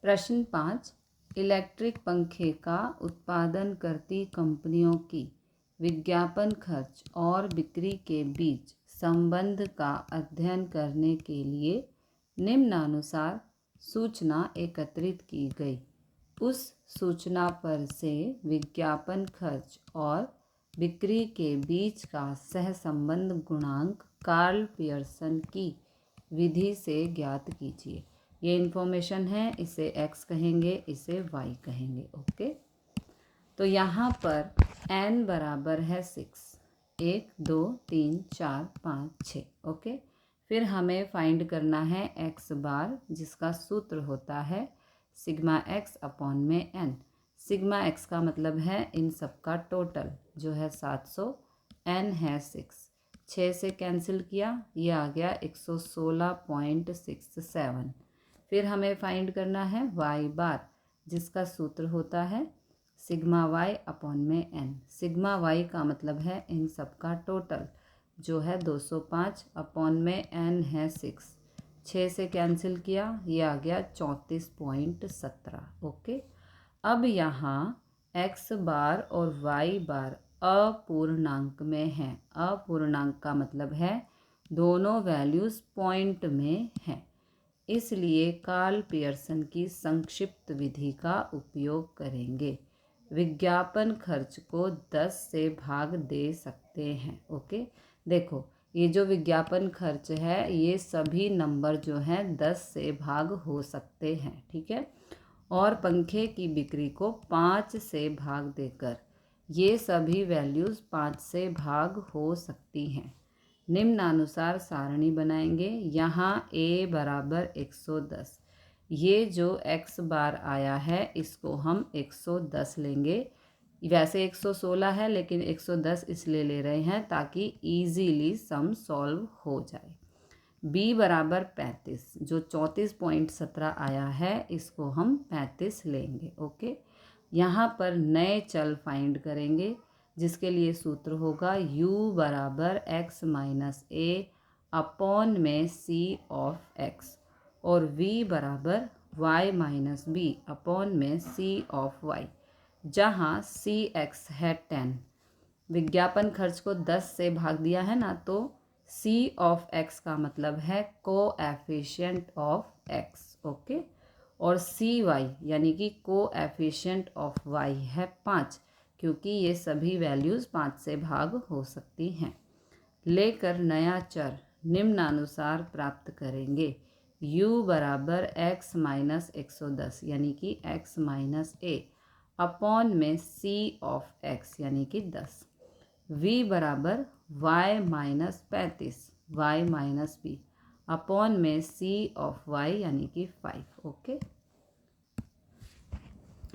प्रश्न 5, इलेक्ट्रिक पंखे का उत्पादन करती कंपनियों की विज्ञापन खर्च और बिक्री के बीच संबंध का अध्ययन करने के लिए निम्नानुसार सूचना एकत्रित की गई। उस सूचना पर से विज्ञापन खर्च और बिक्री के बीच का सहसंबंध गुणांक कार्ल पियर्सन की विधि से ज्ञात कीजिए। ये इन्फॉर्मेशन है, इसे x कहेंगे, इसे y कहेंगे। ओके, तो यहाँ पर n बराबर है 6, 1 2 3 4 5 6। ओके, फिर हमें फाइंड करना है x बार, जिसका सूत्र होता है सिग्मा x अपॉन में n। सिग्मा x का मतलब है इन सब का टोटल जो है 700, n है 6 से कैंसिल किया, ये आ गया 116.67। फिर हमें फाइंड करना है y बार, जिसका सूत्र होता है सिग्मा y अपॉन में n। सिग्मा y का मतलब है इन सब का टोटल जो है 205 अपॉन में n है 6 से कैंसिल किया, ये आ गया 34.17। ओके, अब यहाँ x बार और y बार अपूर्णांक में हैं। अपूर्णांक का मतलब है दोनों वैल्यूज़ पॉइंट में हैं, इसलिए कार्ल पियर्सन की संक्षिप्त विधि का उपयोग करेंगे। विज्ञापन खर्च को 10 से भाग दे सकते हैं। ओके, देखो ये जो विज्ञापन खर्च है, ये सभी नंबर जो हैं 10 से भाग हो सकते हैं, ठीक है। और पंखे की बिक्री को 5 से भाग देकर ये सभी वैल्यूज़ 5 से भाग हो सकती हैं। निम्नानुसार सारणी बनाएंगे। यहाँ a बराबर 110, ये जो x बार आया है इसको हम 110 लेंगे। वैसे 116 है लेकिन 110 इसलिए ले रहे हैं ताकि इजीली सम सॉल्व हो जाए। b बराबर 35, जो 34.17 आया है इसको हम 35 लेंगे। ओके, यहाँ पर नए चल फाइंड करेंगे, जिसके लिए सूत्र होगा u बराबर x माइनस a अपॉन में c ऑफ x और v बराबर y माइनस b अपॉन में c ऑफ y, जहाँ c x है 10। विज्ञापन खर्च को 10 से भाग दिया है ना, तो c ऑफ x का मतलब है कोएफिशिएंट ऑफ x। ओके, और cy यानी कि कोएफिशिएंट ऑफ y है 5, क्योंकि ये सभी वैल्यूज़ 5 से भाग हो सकती हैं। लेकर नया चर निम्नानुसार प्राप्त करेंगे। u बराबर x माइनस 110 यानी कि x माइनस a अपॉन में c ऑफ x यानी कि 10। v बराबर y minus 35 y minus b upon में c ऑफ y यानी कि 5। ओके,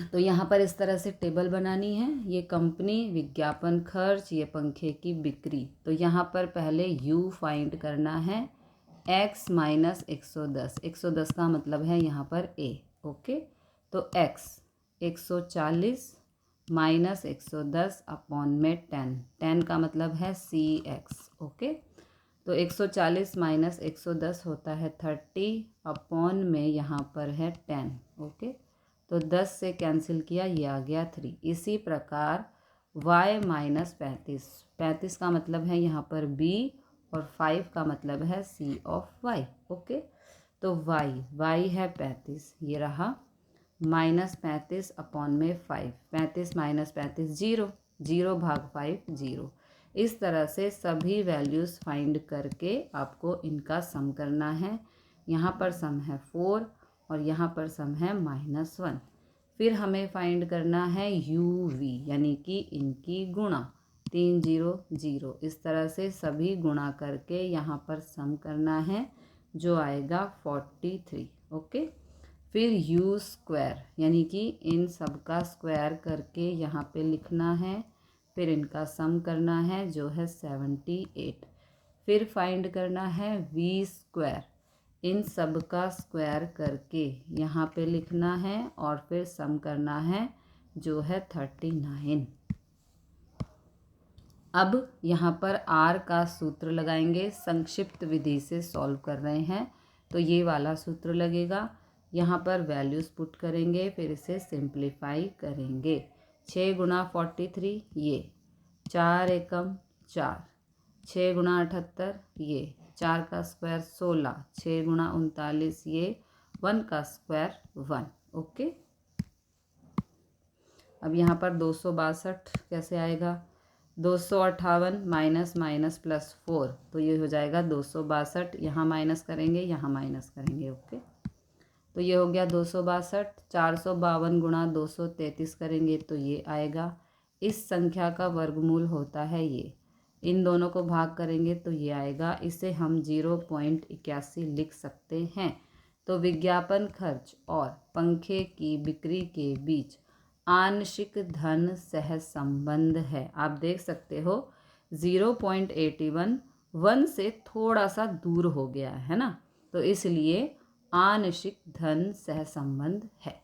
तो यहाँ पर इस तरह से टेबल बनानी है। ये कंपनी, विज्ञापन खर्च, ये पंखे की बिक्री। तो यहाँ पर पहले u फाइंड करना है, x माइनस 110। 110 का मतलब है यहाँ पर a। ओके, तो x 140 माइनस 110 अपॉन में 10। 10 का मतलब है cx। ओके, तो 140 माइनस 110 होता है 30 अपॉन में यहाँ पर है 10। ओके, तो 10 से कैंसिल किया, ये आ गया 3। इसी प्रकार y माइनस 35, 35 का मतलब है यहाँ पर b और 5 का मतलब है c ऑफ y। ओके, तो y है 35, ये रहा माइनस 35 अपॉन में 5। 35 माइनस 35 0, 0 भाग 5 0। इस तरह से सभी वैल्यूज़ फाइंड करके आपको इनका सम करना है। यहाँ पर सम है 4 और यहाँ पर सम है -1। फिर हमें फाइंड करना है uv यानी कि इनकी गुणा, 3 0 0। इस तरह से सभी गुणा करके यहाँ पर सम करना है, जो आएगा 43। ओके, फिर u स्क्वायर यानी कि इन सब का स्क्वायर करके यहाँ पे लिखना है, फिर इनका सम करना है जो है 78। फिर फाइंड करना है v स्क्वायर, इन सब का स्क्वायर करके यहाँ पे लिखना है और फिर सम करना है जो है 39। अब यहाँ पर r का सूत्र लगाएंगे। संक्षिप्त विधि से सॉल्व कर रहे हैं तो ये वाला सूत्र लगेगा। यहाँ पर वैल्यूज़ पुट करेंगे, फिर इसे सिंप्लीफाई करेंगे। 6 गुना 43 ये, 4 एकम 4, 6 गुना 78 ये, 4 का स्क्वायर 16, 6 गुना 39 ये, 1 का स्क्वायर 1। ओके, अब यहाँ पर 262 कैसे आएगा? 258 माइनस माइनस प्लस 4, तो ये हो जाएगा 262। यहाँ माइनस करेंगे, यहाँ माइनस करेंगे। ओके, तो ये हो गया 262। 452 गुणा 233 करेंगे तो ये आएगा। इस संख्या का वर्गमूल होता है ये, इन दोनों को भाग करेंगे तो ये आएगा। इसे हम 0.81 लिख सकते हैं। तो विज्ञापन खर्च और पंखे की बिक्री के बीच आंशिक धन सहसंबंध है। आप देख सकते हो 0.81 1 से थोड़ा सा दूर हो गया है ना, तो इसलिए आंशिक धन सहसंबंध है।